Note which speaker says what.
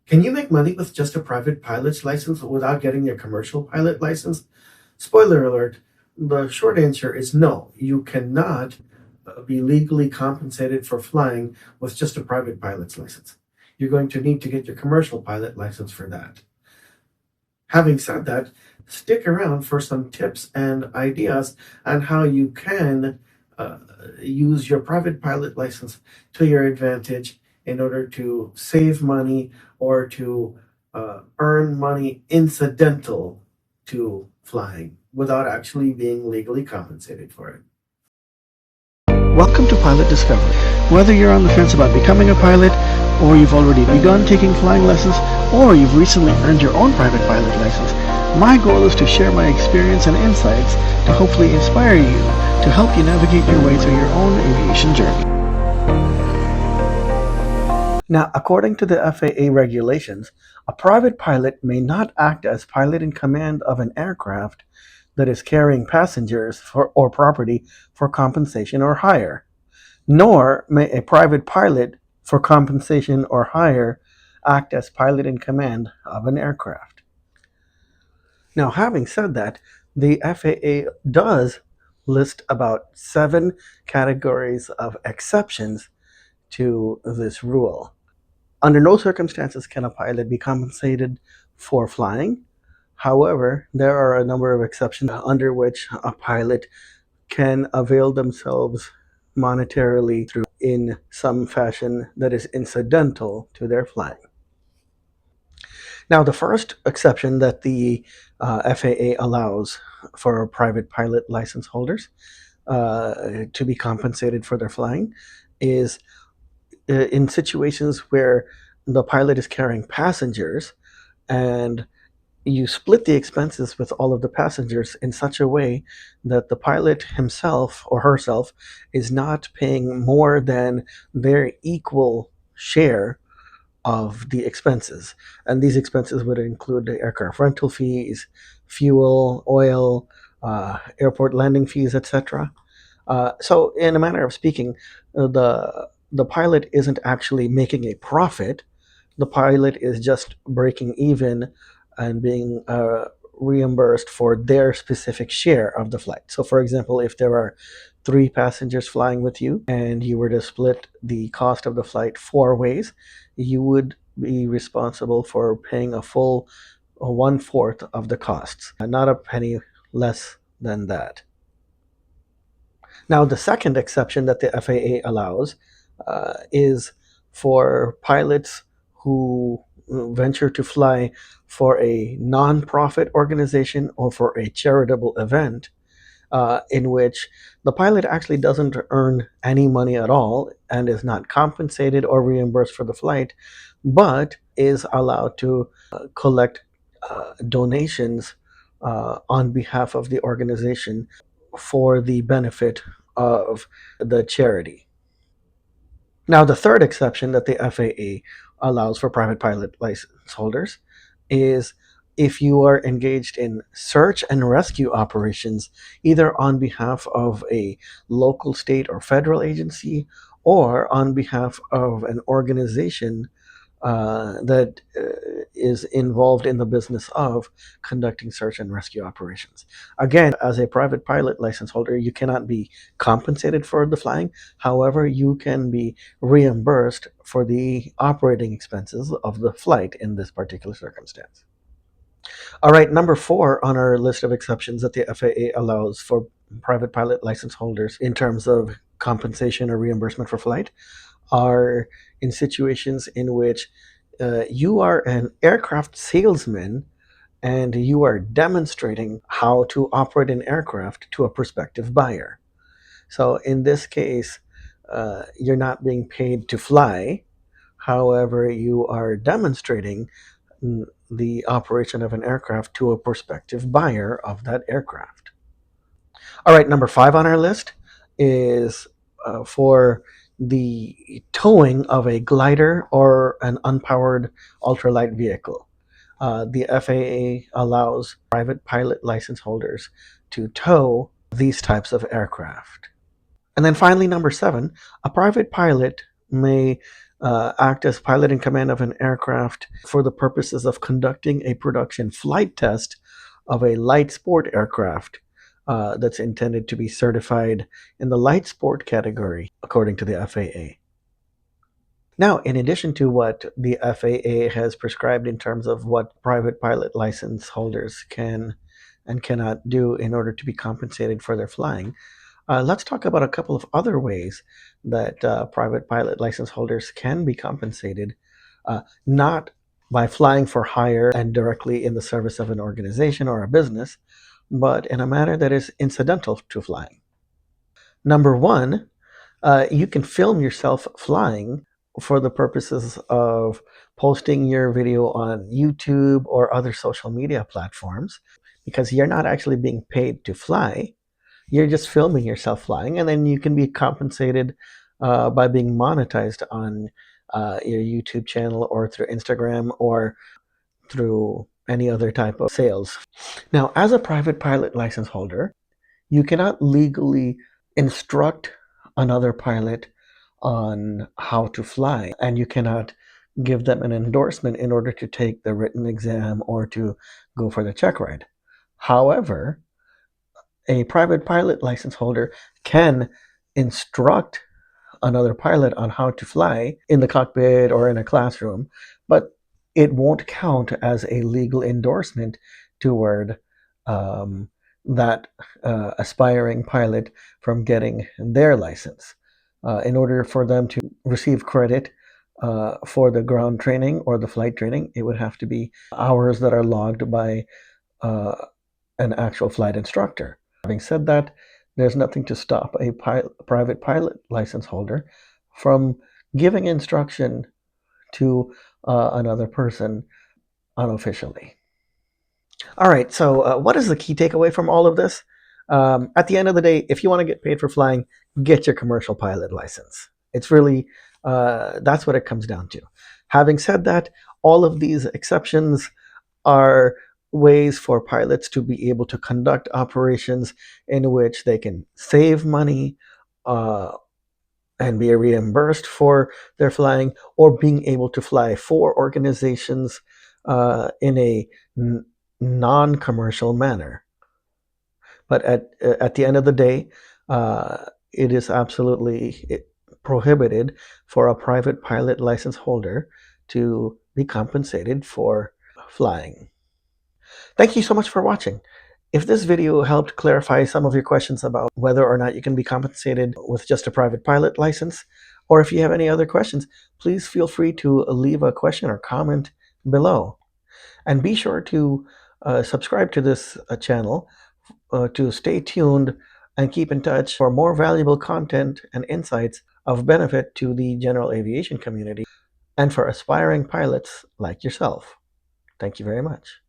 Speaker 1: Can you make money with just a private pilot's license without getting your commercial pilot license? Spoiler alert, the short answer is no. You cannot be legally compensated for flying with just a private pilot's license. You're going to need to get your commercial pilot license for that. Having said that, stick around for some tips and ideas on how you can use your private pilot license to your advantage in order to save money or to earn money incidental to flying without actually being legally compensated for it.
Speaker 2: Welcome to Pilot Discovery. Whether you're on the fence about becoming a pilot, or you've already begun taking flying lessons, or you've recently earned your own private pilot license, my goal is to share my experience and insights to hopefully inspire you to help you navigate your way through your own aviation journey. Now, according to the FAA regulations, a private pilot may not act as pilot in command of an aircraft that is carrying passengers or property for compensation or hire, nor may a private pilot for compensation or hire act as pilot in command of an aircraft. Now, having said that, the FAA does list about 7 categories of exceptions to this rule. Under no circumstances can a pilot be compensated for flying. However, there are a number of exceptions under which a pilot can avail themselves monetarily through in some fashion that is incidental to their flying. Now, the first exception that the FAA allows for private pilot license holders to be compensated for their flying is in situations where the pilot is carrying passengers and you split the expenses with all of the passengers in such a way that the pilot himself or herself is not paying more than their equal share of the expenses. And these expenses would include the aircraft rental fees, fuel, oil, airport landing fees, etc. So, in a manner of speaking, the pilot isn't actually making a profit. The pilot is just breaking even and being reimbursed for their specific share of the flight. So, for example, if there are 3 passengers flying with you and you were to split the cost of the flight 4 ways, you would be responsible for paying a full 1/4 of the costs, not a penny less than that. Now, the second exception that the FAA allows is for pilots who venture to fly for a non-profit organization or for a charitable event in which the pilot actually doesn't earn any money at all and is not compensated or reimbursed for the flight, but is allowed to collect donations on behalf of the organization for the benefit of the charity. Now, the third exception that the FAA allows for private pilot license holders is if you are engaged in search and rescue operations, either on behalf of a local, state, or federal agency, or on behalf of an organization that is involved in the business of conducting search and rescue operations. Again, as a private pilot license holder, you cannot be compensated for the flying. However, you can be reimbursed for the operating expenses of the flight in this particular circumstance. All right, number 4 on our list of exceptions that the FAA allows for private pilot license holders in terms of compensation or reimbursement for flight are in situations in which you are an aircraft salesman and you are demonstrating how to operate an aircraft to a prospective buyer. So in this case, you're not being paid to fly. However, you are demonstrating the operation of an aircraft to a prospective buyer of that aircraft. All right, number 5 on our list is for the towing of a glider or an unpowered ultralight vehicle. The FAA allows private pilot license holders to tow these types of aircraft. And then finally, number 7, a private pilot may act as pilot in command of an aircraft for the purposes of conducting a production flight test of a light sport aircraft that's intended to be certified in the light sport category according to the FAA. Now, in addition to what the FAA has prescribed in terms of what private pilot license holders can and cannot do in order to be compensated for their flying, let's talk about a couple of other ways that private pilot license holders can be compensated, not by flying for hire and directly in the service of an organization or a business, but in a manner that is incidental to flying. Number one, you can film yourself flying for the purposes of posting your video on YouTube or other social media platforms because you're not actually being paid to fly. You're just filming yourself flying, and then you can be compensated by being monetized on your YouTube channel or through Instagram or through any other type of sales. Now, as a private pilot license holder, you cannot legally instruct another pilot on how to fly, and you cannot give them an endorsement in order to take the written exam or to go for the check ride. However, a private pilot license holder can instruct another pilot on how to fly in the cockpit or in a classroom, but it won't count as a legal endorsement toward that aspiring pilot from getting their license. In order for them to receive credit for the ground training or the flight training, it would have to be hours that are logged by uh, an actual flight instructor. Having said that, there's nothing to stop a private pilot license holder from giving instruction to another person unofficially. All right, so what is the key takeaway from all of this? At the end of the day, if you want to get paid for flying, get your commercial pilot license. It's really, that's what it comes down to. Having said that, all of these exceptions are ways for pilots to be able to conduct operations in which they can save money uh, and be reimbursed for their flying, or being able to fly for organizations in a non-commercial manner. But at the end of the day, it is absolutely prohibited for a private pilot license holder to be compensated for flying. Thank you so much for watching. If this video helped clarify some of your questions about whether or not you can be compensated with just a private pilot license, or if you have any other questions, please feel free to leave a question or comment below. And be sure to subscribe to this channel to stay tuned and keep in touch for more valuable content and insights of benefit to the general aviation community and for aspiring pilots like yourself. Thank you very much.